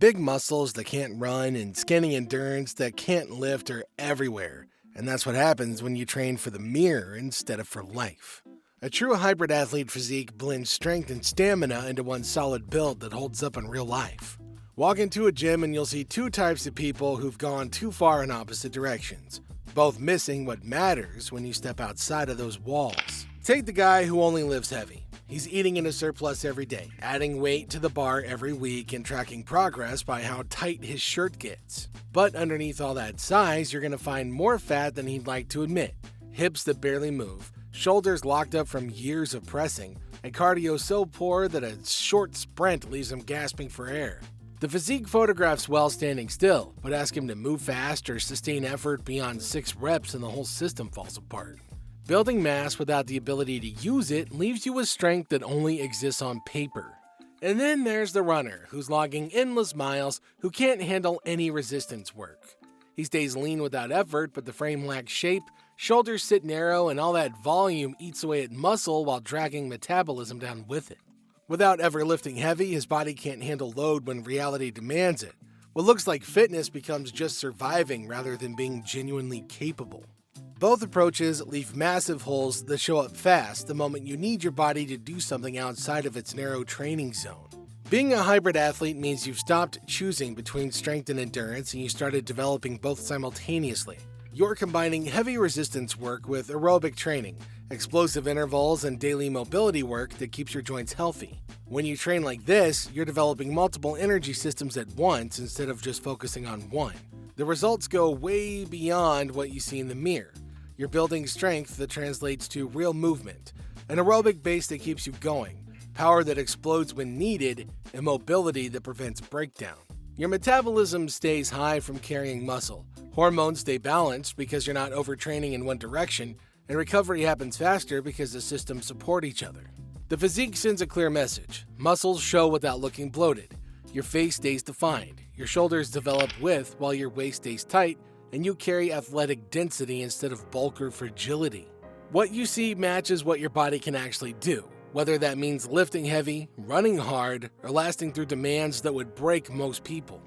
Big muscles that can't run and skinny endurance that can't lift are everywhere, and that's what happens when you train for the mirror instead of for life. A true hybrid athlete physique blends strength and stamina into one solid build that holds up in real life. Walk into a gym and you'll see two types of people who've gone too far in opposite directions, both missing what matters when you step outside of those walls. Take the guy who only lifts heavy. He's eating in a surplus every day, adding weight to the bar every week and tracking progress by how tight his shirt gets. But underneath all that size, you're going to find more fat than he'd like to admit, hips that barely move, shoulders locked up from years of pressing, and cardio so poor that a short sprint leaves him gasping for air. The physique photographs well standing still, but ask him to move fast or sustain effort beyond 6 reps and the whole system falls apart. Building mass without the ability to use it leaves you with strength that only exists on paper. And then there's the runner, who's logging endless miles, who can't handle any resistance work. He stays lean without effort, but the frame lacks shape, shoulders sit narrow, and all that volume eats away at muscle while dragging metabolism down with it. Without ever lifting heavy, his body can't handle load when reality demands it. What looks like fitness becomes just surviving rather than being genuinely capable. Both approaches leave massive holes that show up fast the moment you need your body to do something outside of its narrow training zone. Being a hybrid athlete means you've stopped choosing between strength and endurance and you started developing both simultaneously. You're combining heavy resistance work with aerobic training, explosive intervals, and daily mobility work that keeps your joints healthy. When you train like this, you're developing multiple energy systems at once instead of just focusing on one. The results go way beyond what you see in the mirror. You're building strength that translates to real movement, an aerobic base that keeps you going, power that explodes when needed, and mobility that prevents breakdown. Your metabolism stays high from carrying muscle, hormones stay balanced because you're not overtraining in one direction, and recovery happens faster because the systems support each other. The physique sends a clear message. Muscles show without looking bloated. Your face stays defined. Your shoulders develop width while your waist stays tight, and you carry athletic density instead of bulk or fragility. What you see matches what your body can actually do, whether that means lifting heavy, running hard, or lasting through demands that would break most people.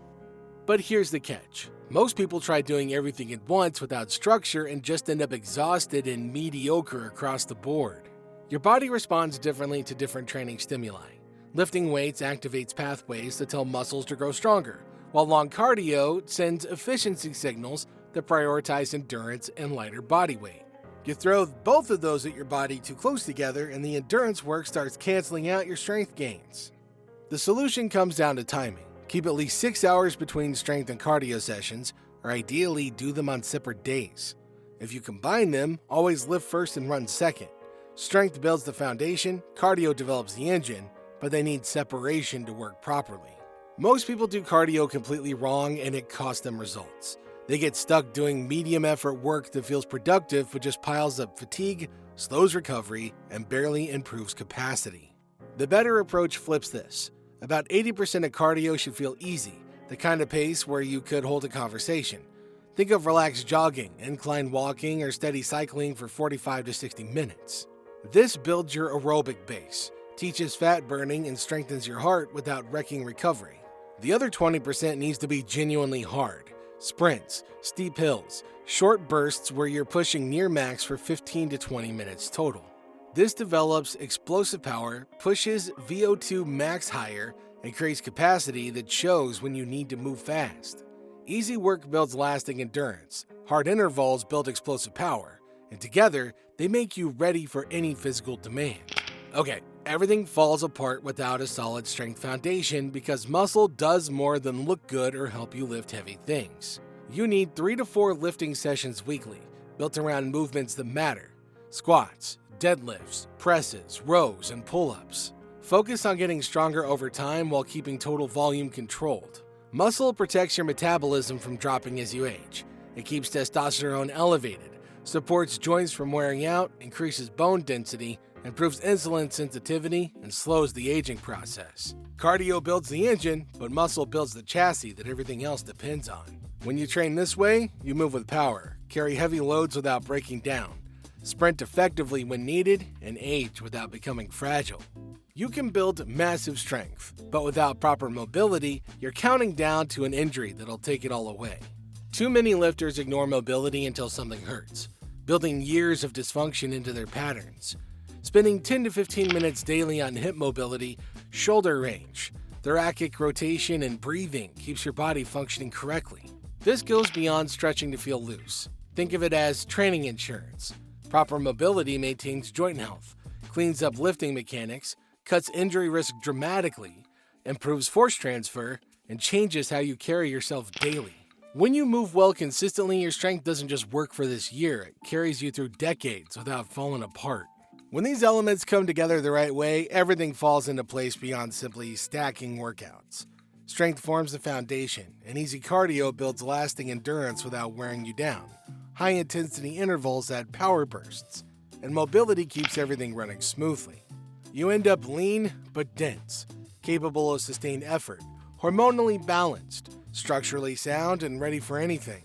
But here's the catch. Most people try doing everything at once without structure and just end up exhausted and mediocre across the board. Your body responds differently to different training stimuli. Lifting weights activates pathways that tell muscles to grow stronger, while long cardio sends efficiency signals that prioritize endurance and lighter body weight. You throw both of those at your body too close together and the endurance work starts canceling out your strength gains. The solution comes down to timing. Keep at least 6 hours between strength and cardio sessions, or ideally do them on separate days. If you combine them, always lift first and run second. Strength builds the foundation, cardio develops the engine, but they need separation to work properly. Most people do cardio completely wrong and it costs them results. They get stuck doing medium effort work that feels productive but just piles up fatigue, slows recovery, and barely improves capacity. The better approach flips this. About 80% of cardio should feel easy, the kind of pace where you could hold a conversation. Think of relaxed jogging, incline walking, or steady cycling for 45 to 60 minutes. This builds your aerobic base, teaches fat burning, and strengthens your heart without wrecking recovery. The other 20% needs to be genuinely hard. Sprints, steep hills, short bursts where you're pushing near max for 15 to 20 minutes total. This develops explosive power, pushes VO2 max higher, and creates capacity that shows when you need to move fast. Easy work builds lasting endurance, hard intervals build explosive power, and together, they make you ready for any physical demand. Okay, everything falls apart without a solid strength foundation because muscle does more than look good or help you lift heavy things. You need 3 to 4 lifting sessions weekly, built around movements that matter. Squats, deadlifts, presses, rows, and pull-ups. Focus on getting stronger over time while keeping total volume controlled. Muscle protects your metabolism from dropping as you age. It keeps testosterone elevated, supports joints from wearing out, increases bone density, improves insulin sensitivity, and slows the aging process. Cardio builds the engine, but muscle builds the chassis that everything else depends on. When you train this way, you move with power, carry heavy loads without breaking down, sprint effectively when needed, and age without becoming fragile. You can build massive strength, but without proper mobility, you're counting down to an injury that'll take it all away. Too many lifters ignore mobility until something hurts, building years of dysfunction into their patterns. Spending 10 to 15 minutes daily on hip mobility, shoulder range, thoracic rotation, and breathing keeps your body functioning correctly. This goes beyond stretching to feel loose. Think of it as training insurance. Proper mobility maintains joint health, cleans up lifting mechanics, cuts injury risk dramatically, improves force transfer, and changes how you carry yourself daily. When you move well consistently, your strength doesn't just work for this year, it carries you through decades without falling apart. When these elements come together the right way, everything falls into place beyond simply stacking workouts. Strength forms the foundation, and easy cardio builds lasting endurance without wearing you down. High-intensity intervals add power bursts, and mobility keeps everything running smoothly. You end up lean but dense, capable of sustained effort, hormonally balanced, structurally sound, and ready for anything.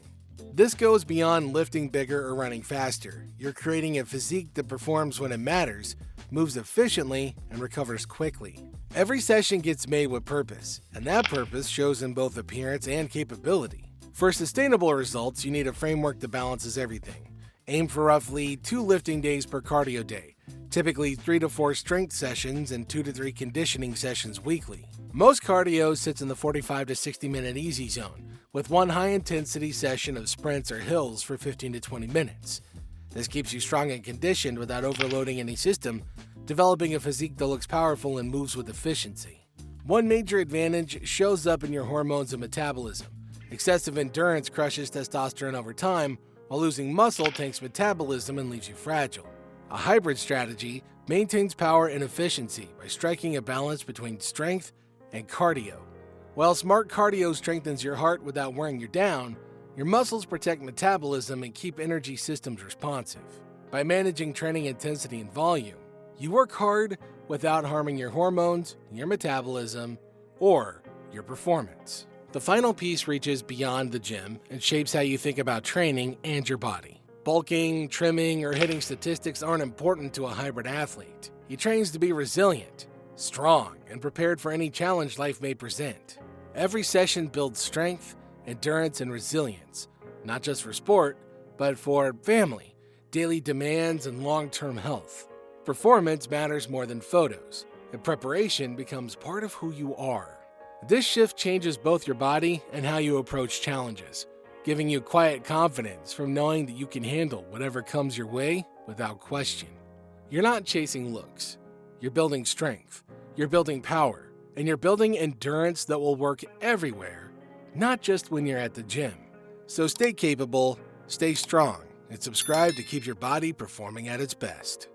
This goes beyond lifting bigger or running faster. You're creating a physique that performs when it matters, moves efficiently, and recovers quickly. Every session gets made with purpose, and that purpose shows in both appearance and capability. For sustainable results, you need a framework that balances everything. Aim for roughly 2 lifting days per cardio day, typically 3 to 4 strength sessions and 2 to 3 conditioning sessions weekly. Most cardio sits in the 45 to 60 minute easy zone, with 1 high-intensity session of sprints or hills for 15 to 20 minutes. This keeps you strong and conditioned without overloading any system, developing a physique that looks powerful and moves with efficiency. One major advantage shows up in your hormones and metabolism. Excessive endurance crushes testosterone over time, while losing muscle tanks metabolism and leaves you fragile. A hybrid strategy maintains power and efficiency by striking a balance between strength and cardio. While smart cardio strengthens your heart without wearing you down, your muscles protect metabolism and keep energy systems responsive. By managing training intensity and volume, you work hard without harming your hormones, your metabolism, or your performance. The final piece reaches beyond the gym and shapes how you think about training and your body. Bulking, trimming, or hitting statistics aren't important to a hybrid athlete. He trains to be resilient, strong, and prepared for any challenge life may present. Every session builds strength, endurance, and resilience, not just for sport, but for family, daily demands, and long-term health. Performance matters more than photos, and preparation becomes part of who you are. This shift changes both your body and how you approach challenges, giving you quiet confidence from knowing that you can handle whatever comes your way without question. You're not chasing looks. You're building strength, you're building power, and you're building endurance that will work everywhere, not just when you're at the gym. So stay capable, stay strong, and subscribe to keep your body performing at its best.